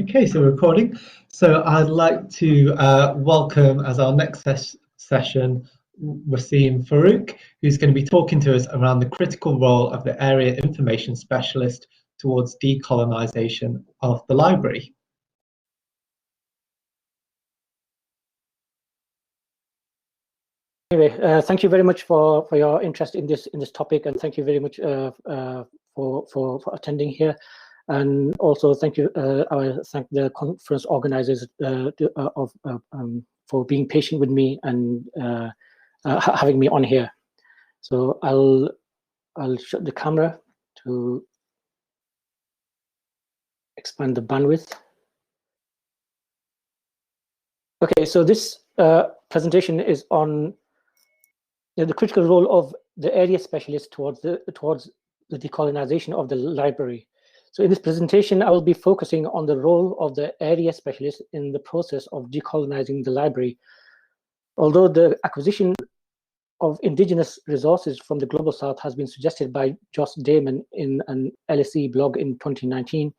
Okay, so recording. So I'd like to welcome as our next session Wasim Farouk, who's going to be talking to us around the critical role of the area information specialist towards decolonisation of the library. Anyway, thank you very much for your interest in this topic, and thank you very much for attending here. And also thank you. I thank the conference organizers for being patient with me and having me on here. So I'll shut the camera to expand the bandwidth. Okay, so this presentation is on the critical role of the area specialist towards the decolonization of the library. So in this presentation, I will be focusing on the role of the area specialist in the process of decolonizing the library. Although the acquisition of indigenous resources from the Global South has been suggested by Joss Damon in an LSE blog in 2019,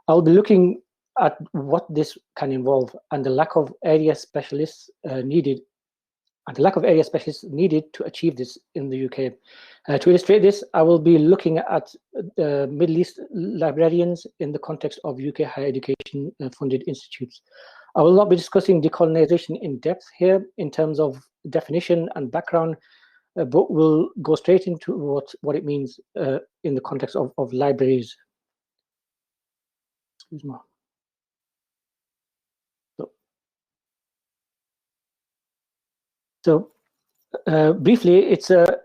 I will be looking at what this can involve and the lack of area specialists needed to achieve this in the UK. To illustrate this, I will be looking at Middle East librarians in the context of UK higher education funded institutes. I will not be discussing decolonization in depth here in terms of definition and background, but we'll go straight into what it means in the context of libraries. Excuse me. So briefly, it's a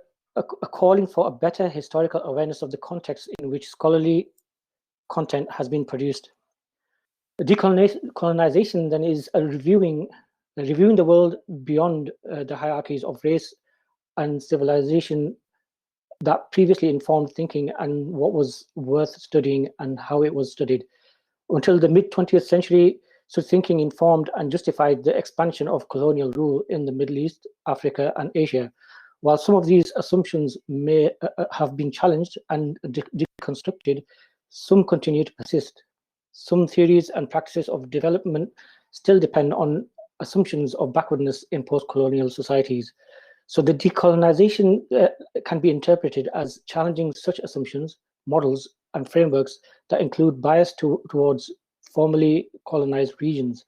calling for a better historical awareness of the context in which scholarly content has been produced. Decolonization then is reviewing the world beyond the hierarchies of race and civilization that previously informed thinking and what was worth studying and how it was studied. Until the mid-20th century, such thinking informed and justified the expansion of colonial rule in the Middle East, Africa, and Asia. While some of these assumptions may have been challenged and deconstructed, some continue to persist. Some theories and practices of development still depend on assumptions of backwardness in post-colonial societies. So the decolonization can be interpreted as challenging such assumptions, models, and frameworks that include bias towards formerly colonized regions.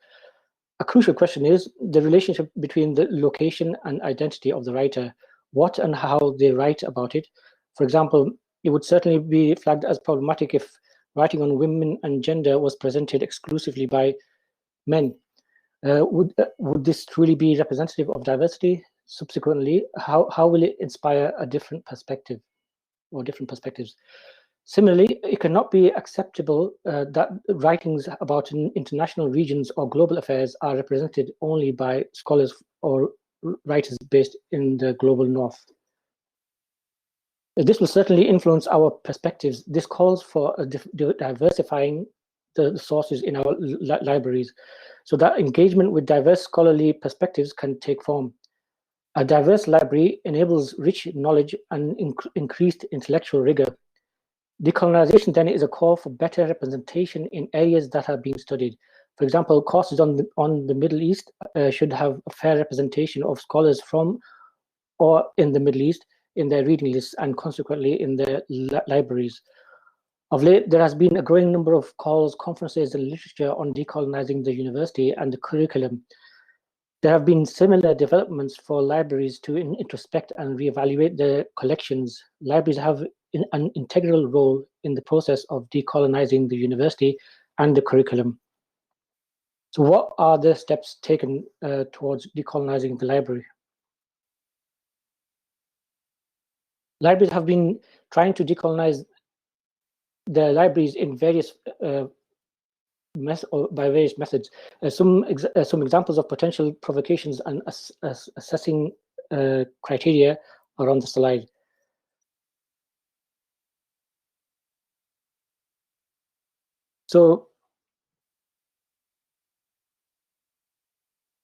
A crucial question is the relationship between the location and identity of the writer, what and how they write about it. For example, it would certainly be flagged as problematic if writing on women and gender was presented exclusively by men. Would this truly be representative of diversity? Subsequently, how will it inspire a different perspective or different perspectives? Similarly, it cannot be acceptable that writings about international regions or global affairs are represented only by scholars or writers based in the global north. This will certainly influence our perspectives. This calls for diversifying the sources in our libraries so that engagement with diverse scholarly perspectives can take form. A diverse library enables rich knowledge and increased intellectual rigor. Decolonization then is a call for better representation in areas that are being studied. For example, courses on the Middle East should have a fair representation of scholars from or in the Middle East in their reading lists and consequently in their libraries. Of late, there has been a growing number of calls, conferences, and literature on decolonizing the university and the curriculum. There have been similar developments for libraries to introspect and reevaluate their collections. Libraries have an integral role in the process of decolonizing the university and the curriculum. So what are the steps taken towards decolonizing the library? Libraries have been trying to decolonize their libraries in various by various methods. Some examples of potential provocations and assessing criteria are on the slide. So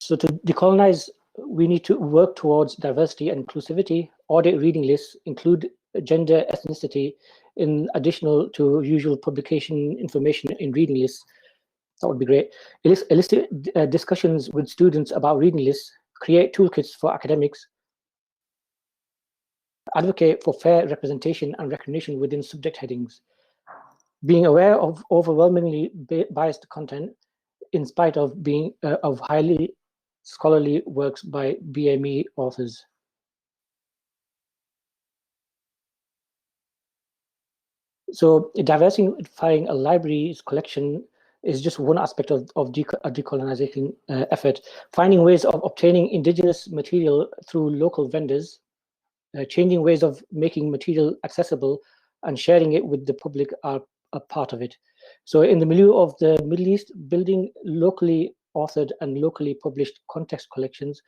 to decolonize, we need to work towards diversity and inclusivity, audit reading lists, include gender, ethnicity, in additional to usual publication information in reading lists, That would be great. Elicit discussions with students about reading lists, create toolkits for academics, advocate for fair representation and recognition within subject headings, being aware of overwhelmingly biased content in spite of being of highly scholarly works by BME authors. So diversifying a library's collection is just one aspect of a decolonization effort. Finding ways of obtaining indigenous material through local vendors, changing ways of making material accessible and sharing it with the public are a part of it. So in the milieu of the Middle East, building locally authored and locally published context collections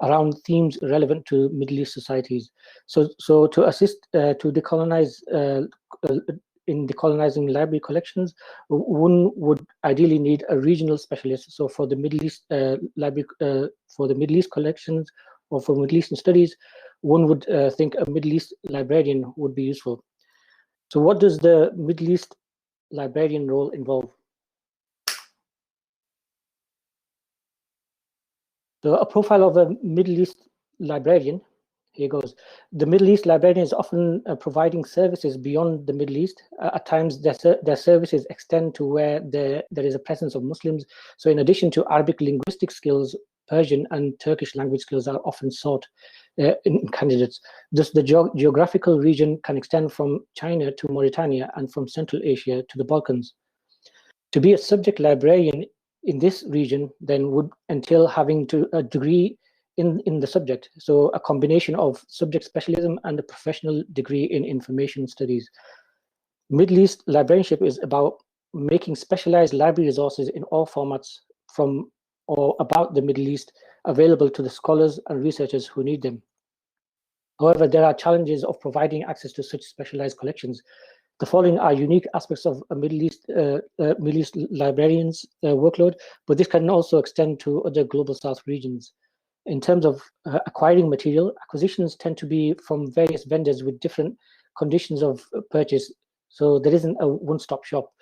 around themes relevant to Middle East societies. So to assist to decolonize in decolonizing library collections, one would ideally need a regional specialist. So for the Middle East library, for the Middle East collections or for Middle Eastern studies, one would think a Middle East librarian would be useful. So what does the Middle East librarian role involve? So a profile of a Middle East librarian, here goes. The Middle East librarian is often providing services beyond the Middle East. At times, their services extend to where there is a presence of Muslims. So in addition to Arabic linguistic skills, Persian and Turkish language skills are often sought in candidates. Thus, the geographical region can extend from China to Mauritania and from Central Asia to the Balkans. To be a subject librarian in this region then would entail having a degree in the subject. So a combination of subject specialism and a professional degree in information studies. Middle East librarianship is about making specialized library resources in all formats from or about the Middle East available to the scholars and researchers who need them. However, there are challenges of providing access to such specialized collections. The following are unique aspects of a Middle East librarian's workload, but this can also extend to other Global South regions. In terms of acquiring material, acquisitions tend to be from various vendors with different conditions of purchase, so there isn't a one-stop shop.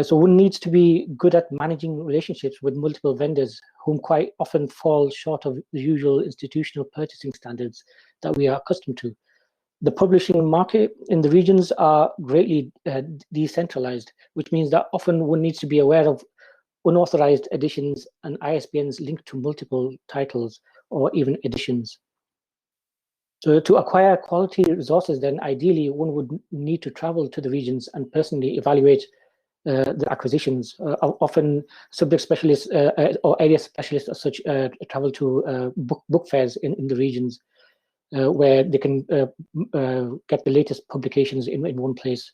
So one needs to be good at managing relationships with multiple vendors, whom quite often fall short of the usual institutional purchasing standards that we are accustomed to. The publishing market in the regions are greatly decentralized, which means that often one needs to be aware of unauthorized editions and ISBNs linked to multiple titles or even editions. So to acquire quality resources, then ideally one would need to travel to the regions and personally evaluate the acquisitions. Often subject specialists or area specialists as such travel to book fairs in the regions where they can get the latest publications in one place.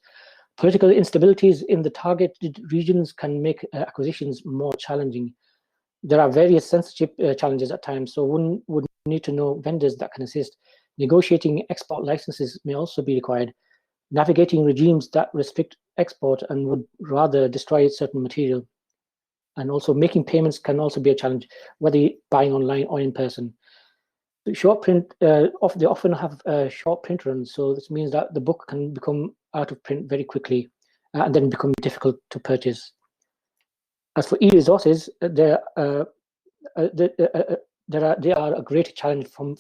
Political instabilities in the targeted regions can make acquisitions more challenging. There are various censorship challenges at times, so one would need to know vendors that can assist. Negotiating export licenses may also be required. Navigating regimes that restrict export and would rather destroy certain material. And also making payments can also be a challenge, whether buying online or in person. Short print, they often have short print runs, so this means that the book can become out of print very quickly and then become difficult to purchase. As for e-resources, they are a greater challenge from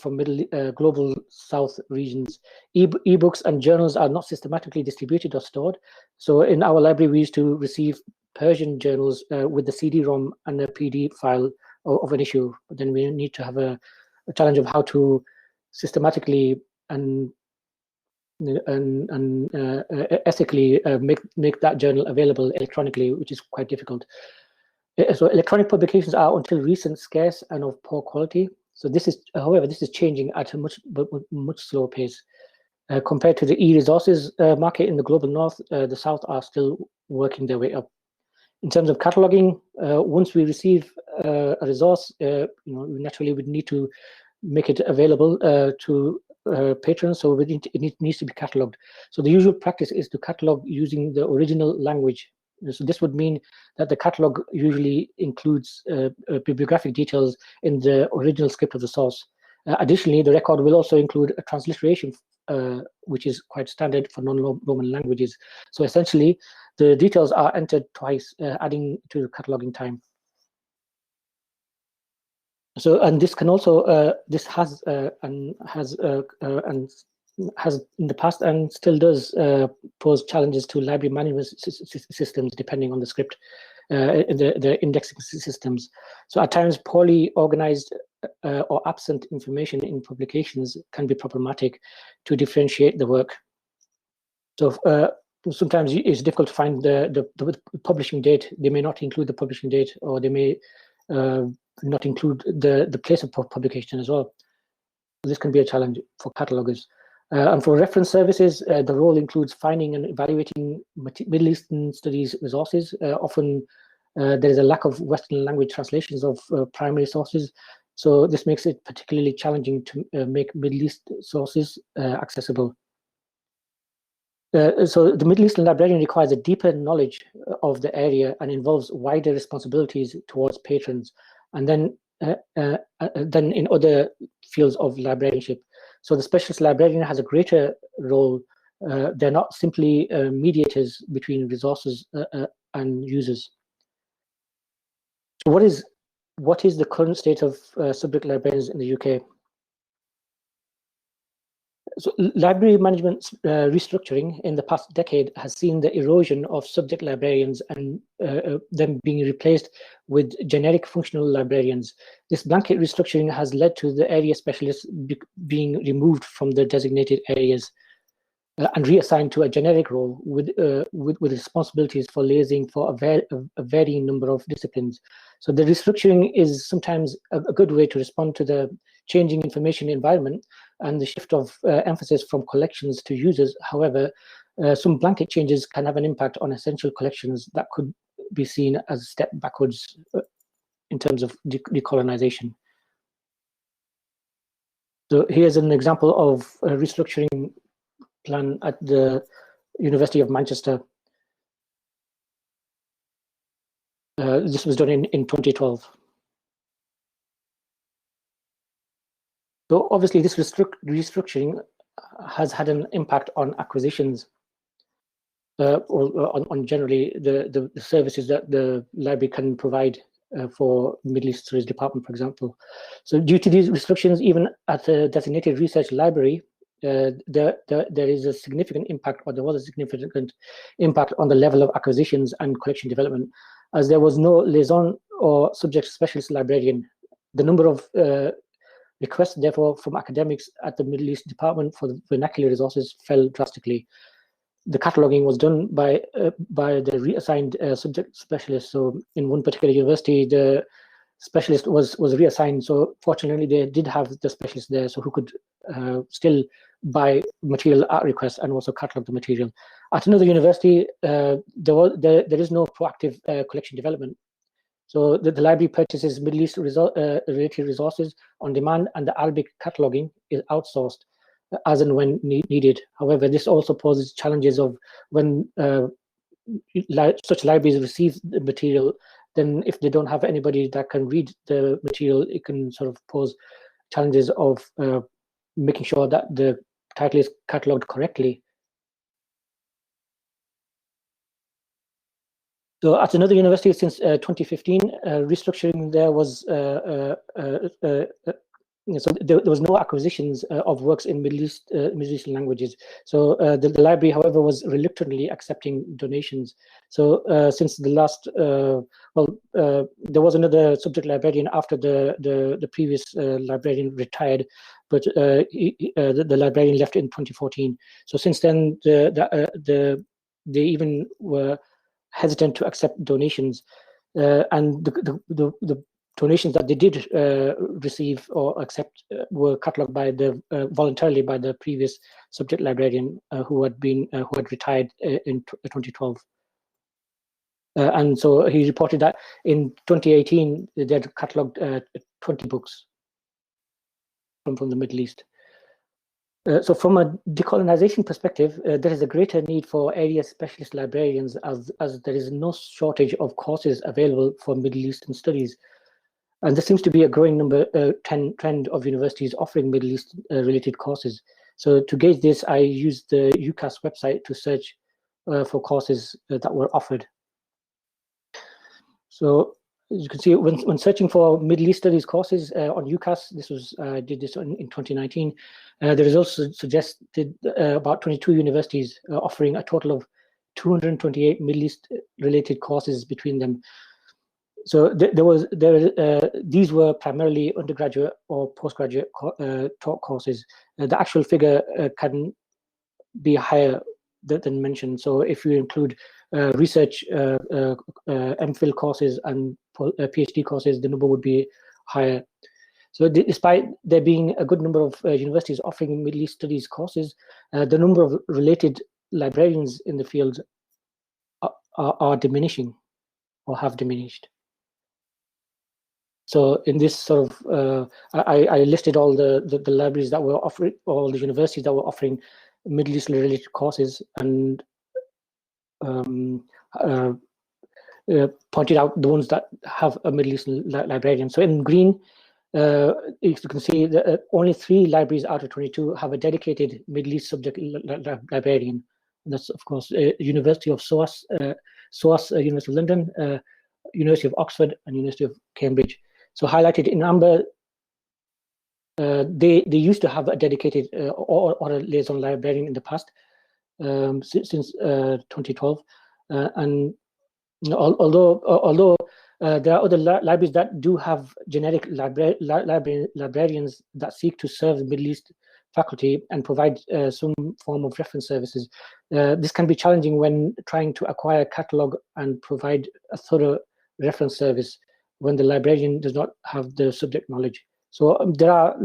global South regions. E-books and journals are not systematically distributed or stored. So in our library, we used to receive Persian journals with the CD-ROM and a PD file of an issue. But then we need to have a challenge of how to systematically and ethically make that journal available electronically, which is quite difficult. So electronic publications are until recent scarce and of poor quality. So this is, however, this is changing at a much slower pace. Compared to the e-resources market in the global north, the south are still working their way up. In terms of cataloging, once we receive a resource, we naturally would need to make it available to patrons, so it needs to be cataloged. So the usual practice is to catalog using the original language. So this would mean that the catalog usually includes bibliographic details in the original script of the source. Additionally, the record will also include a transliteration, which is quite standard for non-Roman languages. So essentially, The details are entered twice, adding to the cataloging time. So, and this can also this has in the past and still does pose challenges to library management systems, depending on the script, the indexing systems. So at times, poorly organized or absent information in publications can be problematic to differentiate the work. So sometimes it's difficult to find the publishing date. They may not include the publishing date, or they may not include the place of publication as well. This can be a challenge for catalogers. And for reference services, the role includes finding and evaluating Middle Eastern studies resources. Often there is a lack of Western language translations of primary sources. So this makes it particularly challenging to make Middle East sources accessible. So the Middle Eastern librarian requires a deeper knowledge of the area and involves wider responsibilities towards patrons, and then in other fields of librarianship. So the specialist librarian has a greater role. They're not simply mediators between resources and users. So what is the current state of subject librarians in the UK? So library management restructuring in the past decade has seen the erosion of subject librarians and them being replaced with generic functional librarians. This blanket restructuring has led to the area specialists being removed from the designated areas and reassigned to a generic role with responsibilities for liaising for a varying number of disciplines. So the restructuring is sometimes a good way to respond to the changing information environment and the shift of emphasis from collections to users. However, some blanket changes can have an impact on essential collections that could be seen as a step backwards in terms of decolonisation. So here's an example of a restructuring plan at the University of Manchester. This was done in 2012. So obviously this restructuring has had an impact on acquisitions or on generally the services that the library can provide for Middle East Studies Department, for example. So due to these restrictions, even at a designated research library, there is a significant impact, or there was a significant impact on the level of acquisitions and collection development, as there was no liaison or subject specialist librarian. The number of requests, therefore, from academics at the Middle East Department for the vernacular resources fell drastically. The cataloging was done by the reassigned subject specialist. So in one particular university, the specialist was reassigned. So fortunately, they did have the specialist there, so who could still buy material at request and also catalog the material. At another university, there is no proactive collection development. So the library purchases Middle East related resources on demand, and the Arabic cataloging is outsourced as and when needed. However, this also poses challenges of when such libraries receive the material, then if they don't have anybody that can read the material, it can sort of pose challenges of making sure that the title is catalogued correctly. So at another university since 2015, restructuring there was, so there was no acquisitions of works in Middle Eastern languages. So the library, however, was reluctantly accepting donations. So since the last, there was another subject librarian after the previous librarian retired, but the librarian left in 2014. So since then, they even were hesitant to accept donations, and the donations that they did receive or accept were catalogued by voluntarily by the previous subject librarian who had retired in 2012. And so he reported that in 2018 they had catalogued 20 books from the Middle East. So from a decolonization perspective, there is a greater need for area specialist librarians as there is no shortage of courses available for Middle Eastern studies. And there seems to be a growing trend of universities offering Middle East related courses. So to gauge this, I used the UCAS website to search for courses that were offered. So as you can see, when searching for Middle East Studies courses on UCAS, this was did this in 2019. The results suggested about 22 universities offering a total of 228 Middle East related courses between them. So these were primarily undergraduate or postgraduate taught courses. The actual figure can be higher than mentioned. So if you include research, MPhil courses and PhD courses, the number would be higher. So despite there being a good number of universities offering Middle East Studies courses, the number of related librarians in the field are diminishing or have diminished. So in this sort of, I listed all the libraries that were offering, all the universities that were offering Middle East related courses, and pointed out the ones that have a Middle Eastern librarian. So in green, you can see that only 3 libraries out of 22 have a dedicated Middle East subject librarian. And that's, of course, University of SOAS, University of London, University of Oxford, and University of Cambridge. So highlighted in amber, they used to have a dedicated or a liaison librarian in the past, since 2012, and although there are other libraries that do have generic librarians that seek to serve the Middle East faculty and provide some form of reference services, this can be challenging when trying to acquire a catalogue and provide a thorough reference service when the librarian does not have the subject knowledge. So there are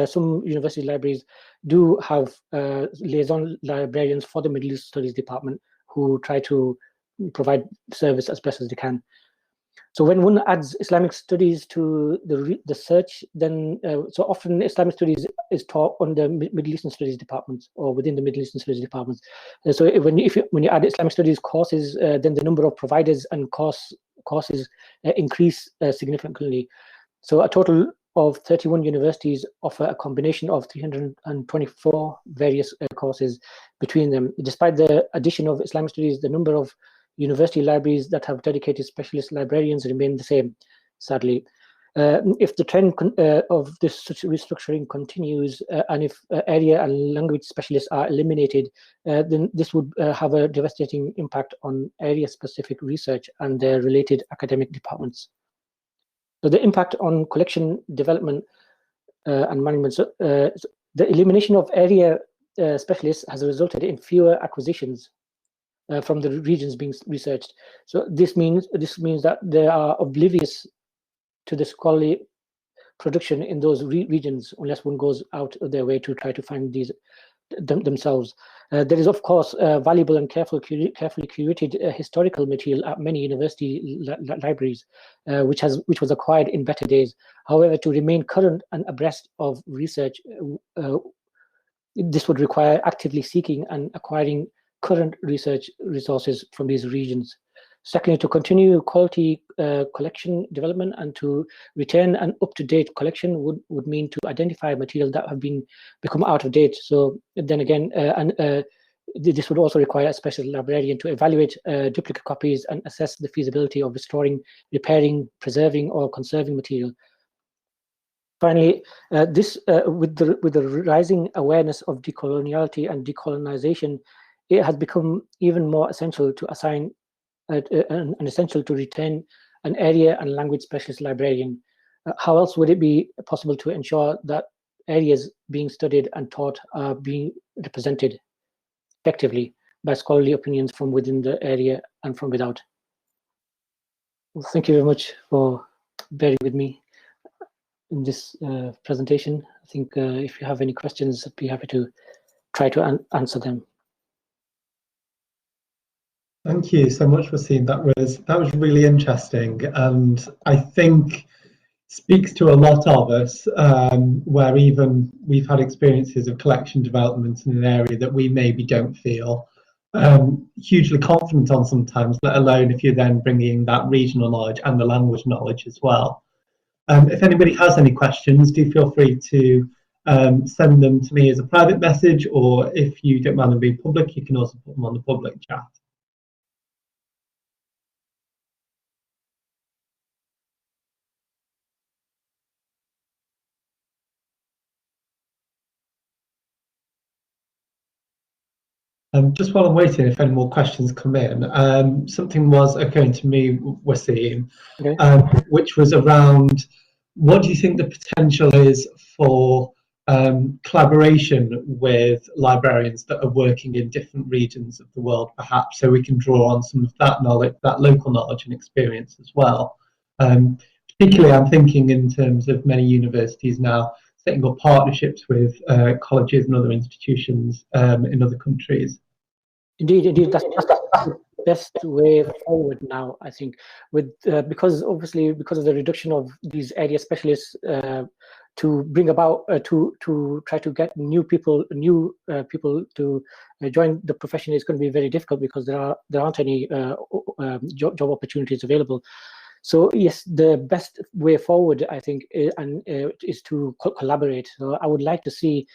some university libraries do have liaison librarians for the Middle East Studies department who try to provide service as best as they can. So when one adds Islamic studies to the search, then so often Islamic studies is taught on the Middle Eastern Studies departments or within the Middle Eastern Studies departments. So when you add Islamic studies courses, then the number of providers and courses increase significantly. So a total of 31 universities offer a combination of 324 various courses between them. Despite the addition of Islamic studies, the number of university libraries that have dedicated specialist librarians remain the same, sadly. If the trend of this restructuring continues, and if area and language specialists are eliminated, then this would have a devastating impact on area-specific research and their related academic departments. So the impact on collection development and management. So, the elimination of area specialists has resulted in fewer acquisitions from the regions being researched. So this means that they are oblivious to the scholarly production in those regions unless one goes out of their way to try to find these themselves. There is, of course, valuable and carefully curated historical material at many university libraries, which was acquired in better days. However, to remain current and abreast of research, this would require actively seeking and acquiring current research resources from these regions. Secondly, to continue quality collection development and to retain an up-to-date collection would mean to identify material that have become out of date. So then again, this would also require a special librarian to evaluate duplicate copies and assess the feasibility of restoring, repairing, preserving, or conserving material. Finally, with the rising awareness of decoloniality and decolonization, it has become even more essential to assign and essential to retain an area and language specialist librarian. How else would it be possible to ensure that areas being studied and taught are being represented effectively by scholarly opinions from within the area and from without? Well, thank you very much for bearing with me in this presentation. I think if you have any questions, I'd be happy to try to answer them. Thank you so much, Wasim. That was really interesting, and I think speaks to a lot of us, where even we've had experiences of collection development in an area that we maybe don't feel hugely confident on sometimes, let alone if you're then bringing that regional knowledge and the language knowledge as well. If anybody has any questions, do feel free to send them to me as a private message, or if you don't mind them being public, you can also put them on the public chat. Just while I'm waiting, if any more questions come in, something was occurring to me, Wasim, Okay. which was around what do you think the potential is for collaboration with librarians that are working in different regions of the world, perhaps, so we can draw on some of that knowledge, that local knowledge and experience as well. Particularly, I'm thinking in terms of many universities now setting up partnerships with colleges and other institutions in other countries. Indeed, that's the best way forward now, I think, with because obviously because of the reduction of these area specialists, to bring about to try to get new people to join the profession is going to be very difficult because there aren't any job opportunities available. So yes, the best way forward, I think, is to collaborate. So I would like to see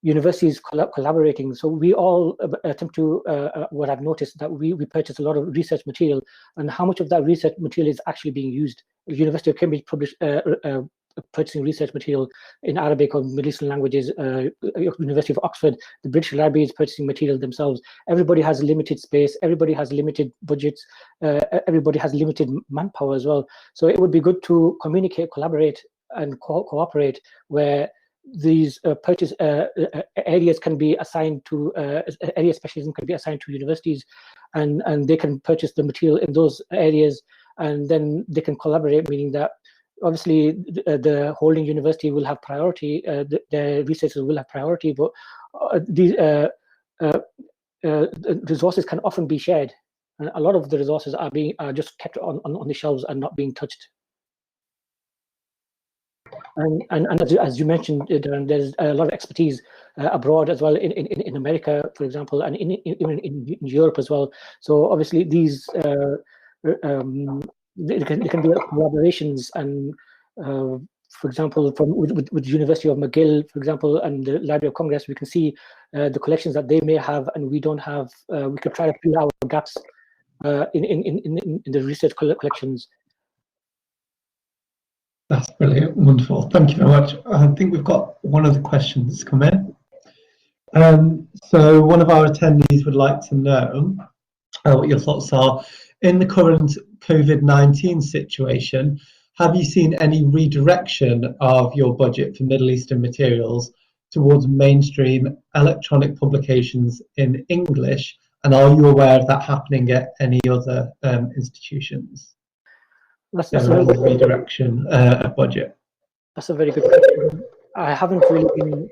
universities collaborating. So we all attempt to, what I've noticed, that we purchase a lot of research material, and how much of that research material is actually being used. The University of Cambridge purchasing research material in Arabic or Middle Eastern languages, University of Oxford, the British Library is purchasing material themselves. Everybody has limited space, everybody has limited budgets, everybody has limited manpower as well. So it would be good to communicate, collaborate, and cooperate, where these purchase areas can be assigned to area specialism can be assigned to universities, and they can purchase the material in those areas, and then they can collaborate, meaning that obviously the holding university will have priority, the researchers will have priority, but these resources can often be shared, and a lot of the resources are just kept on the shelves and not being touched. And as you mentioned, there's a lot of expertise abroad as well, in America, for example, and even in Europe as well. So obviously these there can be collaborations, and for example, with the University of McGill, for example, and the Library of Congress, we can see the collections that they may have and we don't have. We could try to fill our gaps in the research collections. That's brilliant, wonderful. Thank you very much. I think we've got one of the questions come in. So one of our attendees would like to know what your thoughts are. In the current COVID-19 situation, have you seen any redirection of your budget for Middle Eastern materials towards mainstream electronic publications in English? And are you aware of that happening at any other institutions? That's a very good redirection of budget. That's a very good question. I haven't really been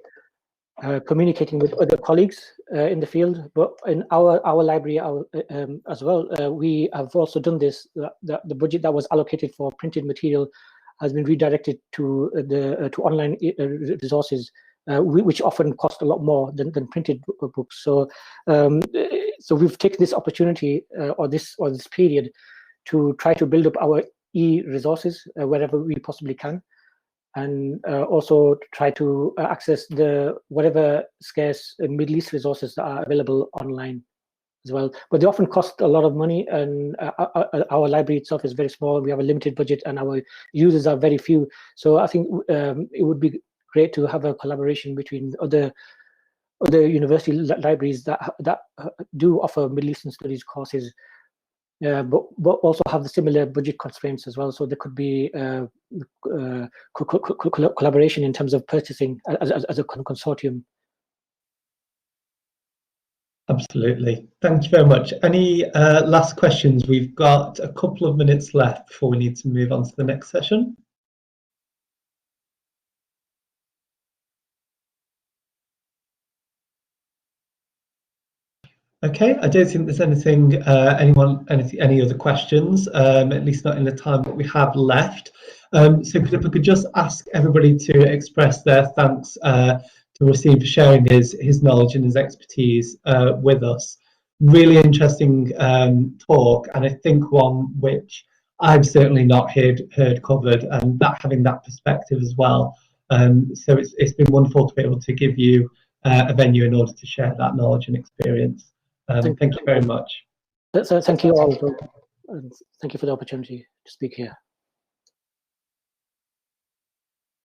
communicating with other colleagues in the field, but in our library as well, we have also done this. The budget that was allocated for printed material has been redirected to to online resources, which often cost a lot more than printed books. So so we've taken this opportunity or this period to try to build up our e-resources wherever we possibly can, and also try to access the whatever scarce Middle East resources that are available online as well. But they often cost a lot of money, and our library itself is very small. We have a limited budget, and our users are very few. So I think it would be great to have a collaboration between other university libraries that do offer Middle Eastern studies courses. But also have the similar budget constraints as well. So there could be collaboration in terms of purchasing as a consortium. Absolutely. Thank you very much. Any last questions? We've got a couple of minutes left before we need to move on to the next session. Okay, I don't think there's anything, any other questions, at least not in the time that we have left. So if I could just ask everybody to express their thanks to Wasim for sharing his knowledge and his expertise with us. Really interesting talk, and I think one which I've certainly not heard covered, and that having that perspective as well So it's been wonderful to be able to give you a venue in order to share that knowledge and experience. Thank you very much. So thank you all, and thank you for the opportunity to speak here.